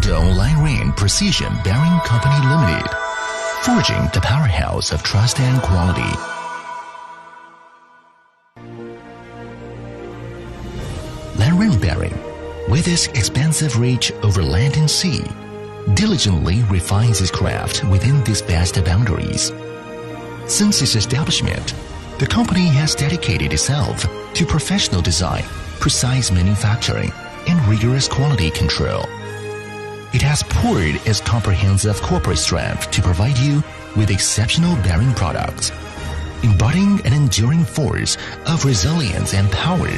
Shandong Lanrun Precision Bearing Company Limited, forging the powerhouse of trust and quality. Lanrun Bearing, with its expansive reach over land and sea, diligently refines its craft within these vast boundaries. Since its establishment, the company has dedicated itself to professional design, precise manufacturing, and rigorous quality control. It has poured its comprehensive corporate strength to provide you with exceptional bearing products, embodying an enduring force of resilience and power.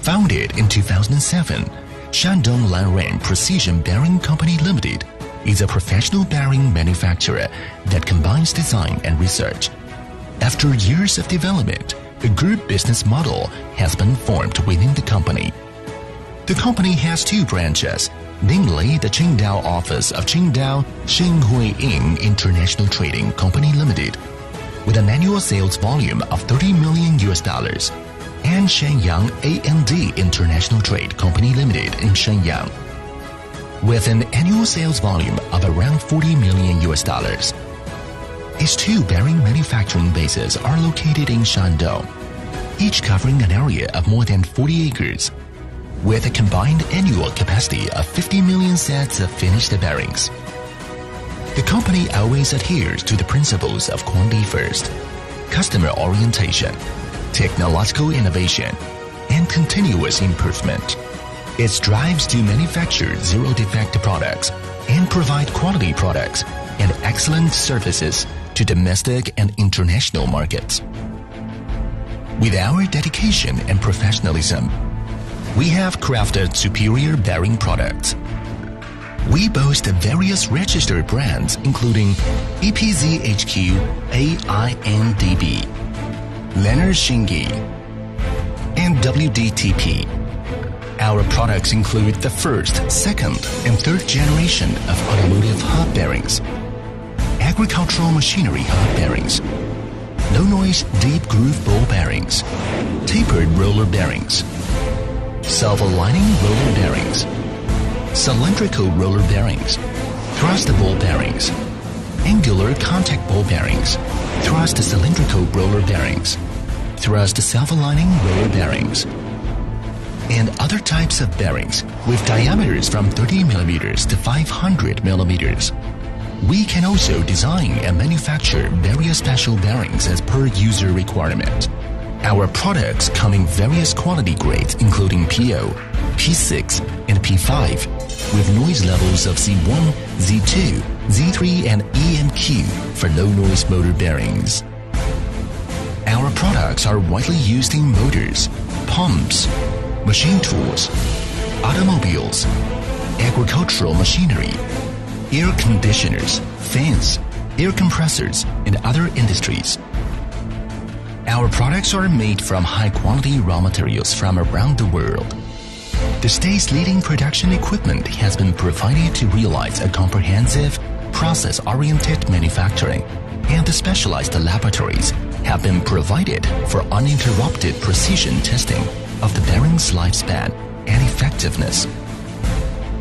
Founded in 2007, Shandong Lanrun Precision Bearing Company Limited is a professional bearing manufacturer that combines design and research. After years of development, a group business model has been formed within the company. The company has two branches, namely the Qingdao office of Qingdao Shenyang A.N.D International Trading Company Limited, with an annual sales volume of $30 million, and Shenyang A.N.D International Trade Company Limited in Shenyang, with an annual sales volume of around $40 million. Its two bearing manufacturing bases are located in Shandong, each covering an area of more than 40 acres, with a combined annual capacity of 50 million sets of finished bearings. The company always adheres to the principles of quality first, customer orientation, technological innovation, and continuous improvement. It strives to manufacture zero-defect products and provide quality products and excellent services to domestic and international markets. With our dedication and professionalism, we have crafted superior bearing products. We boast various registered brands including EPZHQ A.I.N.D.B, Lanrun, and WDTP. Our products include the first, second, and third generation of automotive hub bearings, agricultural machinery hub bearings, low-noise deep groove ball bearings, tapered roller bearings, self-aligning roller bearings, cylindrical roller bearings, thrust ball bearings, angular contact ball bearings, thrust cylindrical roller bearings, thrust self-aligning roller bearings, and other types of bearings with diameters from 30 millimeters to 500 millimeters. We can also design and manufacture various special bearings as per user requirement. Our products come in various quality grades including PO, P6, and P5, with noise levels of Z1, Z2, Z3, and EMQ for low-noise motor bearings. Our products are widely used in motors, pumps, machine tools, automobiles, agricultural machinery, air conditioners, fans, air compressors, and other industries. Our products are made from high-quality raw materials from around the world. The state's leading production equipment has been provided to realize a comprehensive, process-oriented manufacturing, and the specialized laboratories have been provided for uninterrupted precision testing of the bearing's lifespan and effectiveness.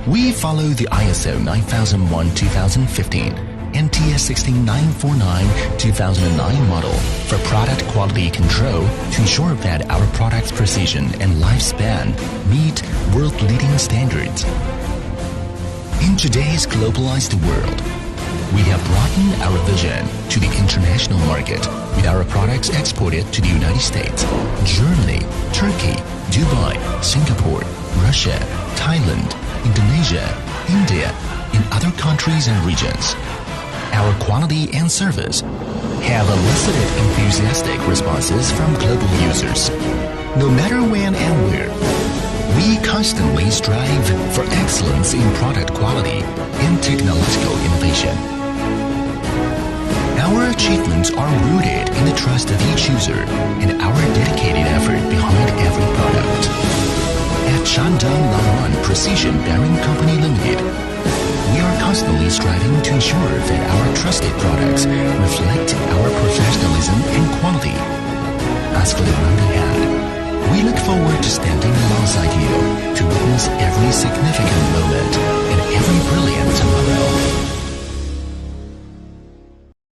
We follow the ISO 9001-2015 and TS 16949-2009 model for product quality control to ensure that our product's precision and lifespan meet world-leading standards. In today's globalized world, we have broadened our vision to the international market with our products exported to the United States, Germany, Turkey, Dubai, Singapore, Russia, Thailand, Indonesia, India, and other countries and regions. Our quality and service have elicited enthusiastic responses from global users. No matter when and where, we constantly strive for excellence in product quality and technological innovation. Our achievements are rooted in the trust of each user and our dedicated effort behind every product. At Shandong Lanrun Precision Bearing Company Limited, we are constantly striving to ensure that our trusted products reflect our professionalism and quality. As for the road ahead, we look forward to standing alongside you to witness every significant